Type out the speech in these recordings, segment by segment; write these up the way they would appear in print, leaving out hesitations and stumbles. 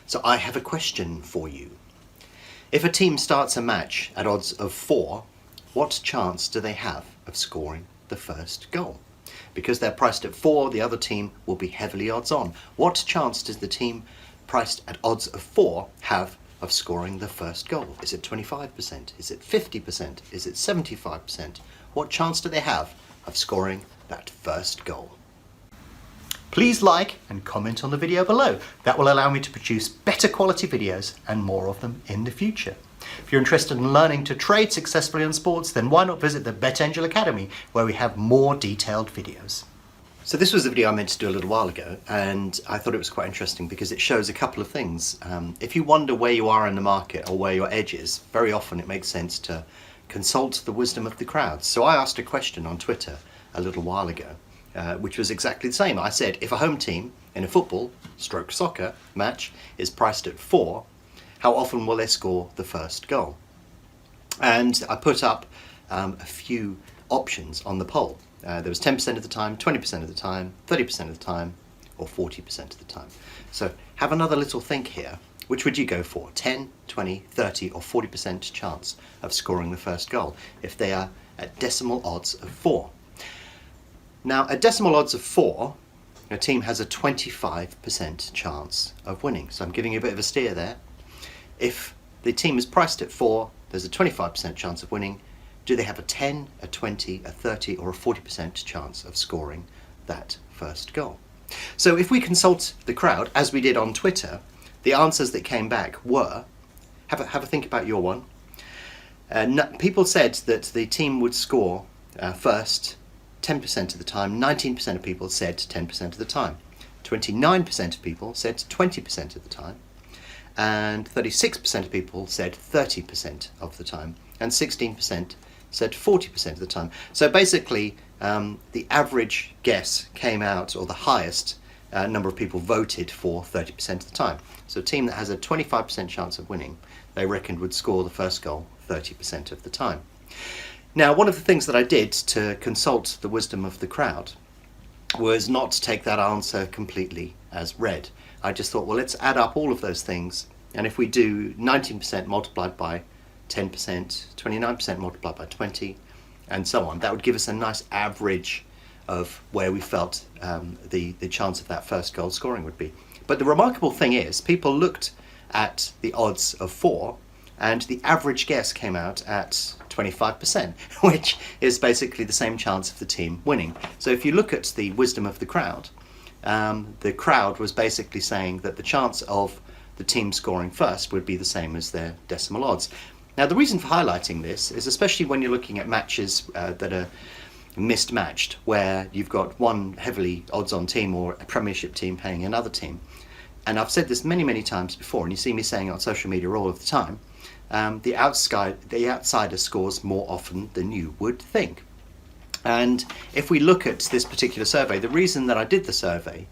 So I have a question for you. If a team starts a match at odds of 4, what chance do they have of scoring the first goal? Because they're priced at 4, the other team will be heavily odds on. What chance does the team priced at odds of 4 have of scoring the first goal? Is it 25%? Is it 50%? Is it 75%? What chance do they have of scoring that first goal? Please like and comment on the video below. That will allow me to produce better quality videos and more of them in the future. If you're interested in learning to trade successfully on sports, then why not visit the BetAngel Academy, where we have more detailed videos. So this was a video I meant to do a little while ago, and I thought it was quite interesting because it shows a couple of things. If you wonder where you are in the market or where your edge is, very often it makes sense to consult the wisdom of the crowd. So I asked a question on Twitter a little while ago, which was exactly the same. I said, if a home team in a football / soccer match is priced at 4, how often will they score the first goal? And I put up a few options on the poll. There was 10% of the time, 20% of the time, 30% of the time, or 40% of the time. So have another little think here. Which would you go for? 10, 20, 30, or 40% chance of scoring the first goal if they are at decimal odds of 4? Now, at decimal odds of 4, a team has a 25% chance of winning. So I'm giving you a bit of a steer there. If the team is priced at 4, there's a 25% chance of winning. Do they have a 10, a 20, a 30, or a 40% chance of scoring that first goal? So if we consult the crowd, as we did on Twitter, the answers that came back were, have a think about your one. People said that the team would score first 10% of the time. 19% of people said 10% of the time. 29% of people said 20% of the time. And 36% of people said 30% of the time. And 16% said 40% of the time. So basically, the average guess came out, or the highest number of people voted for 30% of the time. So a team that has a 25% chance of winning, they reckoned would score the first goal 30% of the time. Now, one of the things that I did to consult the wisdom of the crowd was not to take that answer completely as read. I just thought, well, let's add up all of those things, and if we do 19% multiplied by 10%, 29% multiplied by 20, and so on, that would give us a nice average of where we felt the chance of that first goal scoring would be. But the remarkable thing is, people looked at the odds of 4, and the average guess came out at 25%, which is basically the same chance of the team winning. So if you look at the wisdom of the crowd was basically saying that the chance of the team scoring first would be the same as their decimal odds. Now, the reason for highlighting this is especially when you're looking at matches that are mismatched, where you've got one heavily odds-on team or a Premiership team playing another team. And I've said this many, many times before, and you see me saying it on social media all of the time, the outsider scores more often than you would think. And if we look at this particular survey, the reason that I did the survey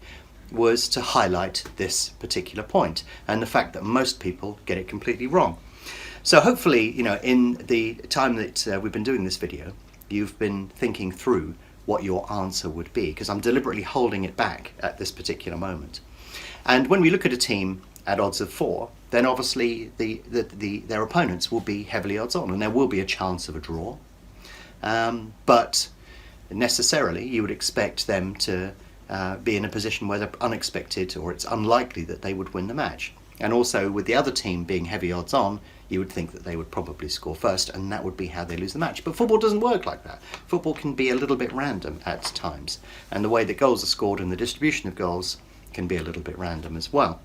was to highlight this particular point and the fact that most people get it completely wrong. So hopefully, in the time that we've been doing this video, you've been thinking through what your answer would be, because I'm deliberately holding it back at this particular moment. And when we look at a team at odds of 4, then obviously their opponents will be heavily odds on, and there will be a chance of a draw. But necessarily, you would expect them to be in a position where they're unexpected, or it's unlikely that they would win the match. And also, with the other team being heavy odds on, you would think that they would probably score first, and that would be how they lose the match. But football doesn't work like that. Football can be a little bit random at times, and the way that goals are scored and the distribution of goals can be a little bit random as well.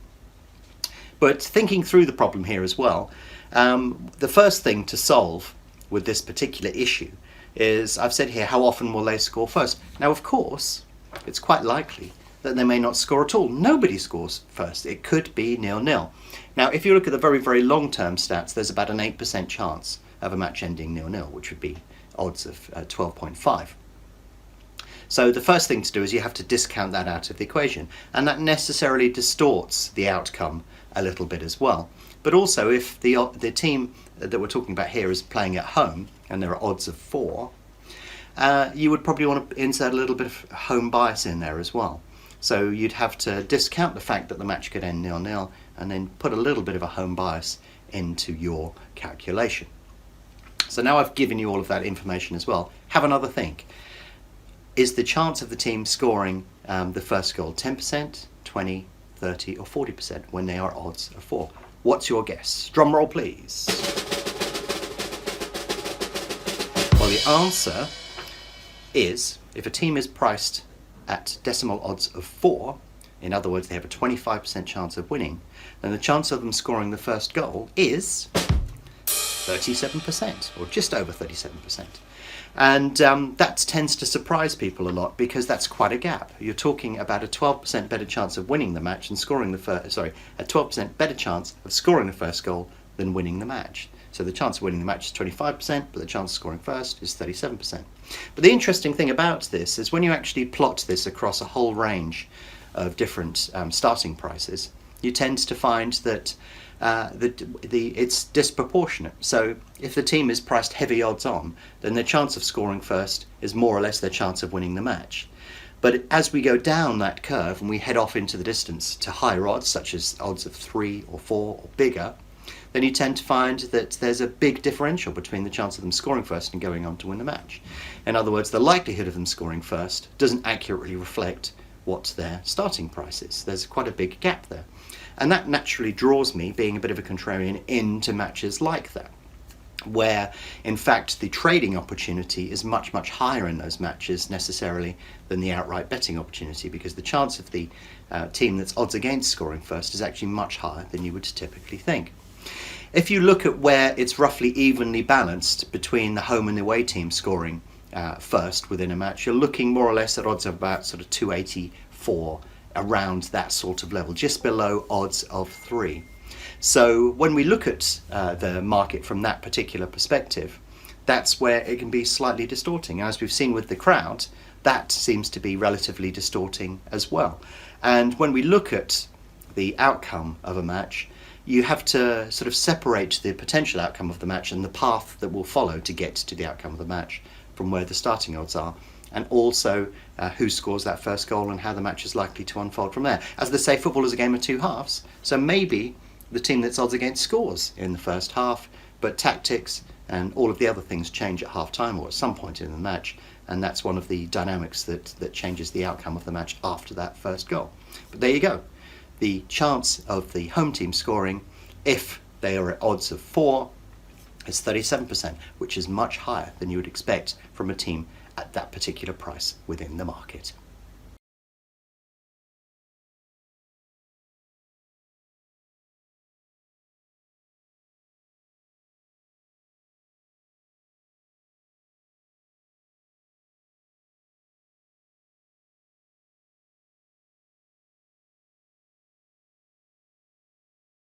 But thinking through the problem here as well, the first thing to solve with this particular issue is, I've said here, how often will they score first? Now, of course, it's quite likely that they may not score at all. Nobody scores first. It could be 0-0. Now, if you look at the very, very long-term stats, there's about an 8% chance of a match ending 0-0, which would be odds of 12.5. So the first thing to do is you have to discount that out of the equation, and that necessarily distorts the outcome a little bit as well. But also, if the team that we're talking about here is playing at home and there are odds of 4, you would probably want to insert a little bit of home bias in there as well. So you'd have to discount the fact that the match could end 0-0 and then put a little bit of a home bias into your calculation. So now I've given you all of that information as well. Have another think. Is the chance of the team scoring the first goal 10%, 20%, 30% or 40% when they are odds of 4? What's your guess? Drum roll, please. Well, the answer is, if a team is priced at decimal odds of 4, in other words, they have a 25% chance of winning, then the chance of them scoring the first goal is 37%, or just over 37%. And that tends to surprise people a lot, because that's quite a gap. You're talking about a 12% better chance of winning the match and scoring the first, a 12% better chance of scoring the first goal than winning the match. So the chance of winning the match is 25%, but the chance of scoring first is 37%. But the interesting thing about this is when you actually plot this across a whole range of different starting prices, you tend to find that it's disproportionate. So if the team is priced heavy odds on, then their chance of scoring first is more or less their chance of winning the match. But as we go down that curve and we head off into the distance to higher odds, such as odds of 3 or 4 or bigger, then you tend to find that there's a big differential between the chance of them scoring first and going on to win the match. In other words, the likelihood of them scoring first doesn't accurately reflect what their starting price is. There's quite a big gap there. And that naturally draws me, being a bit of a contrarian, into matches like that, where in fact the trading opportunity is much, much higher in those matches necessarily than the outright betting opportunity, because the chance of the team that's odds against scoring first is actually much higher than you would typically think. If you look at where it's roughly evenly balanced between the home and the away team scoring first within a match, you're looking more or less at odds of about sort of 284, around that sort of level, just below odds of 3. So when we look at the market from that particular perspective, that's where it can be slightly distorting. As we've seen with the crowd, that seems to be relatively distorting as well. And when we look at the outcome of a match, you have to sort of separate the potential outcome of the match and the path that will follow to get to the outcome of the match from where the starting odds are, and also who scores that first goal and how the match is likely to unfold from there. As they say, football is a game of two halves, so maybe the team that's odds against scores in the first half, but tactics and all of the other things change at half time or at some point in the match, and that's one of the dynamics that changes the outcome of the match after that first goal. But there you go. The chance of the home team scoring, if they are at odds of 4, is 37%, which is much higher than you would expect from a team at that particular price within the market.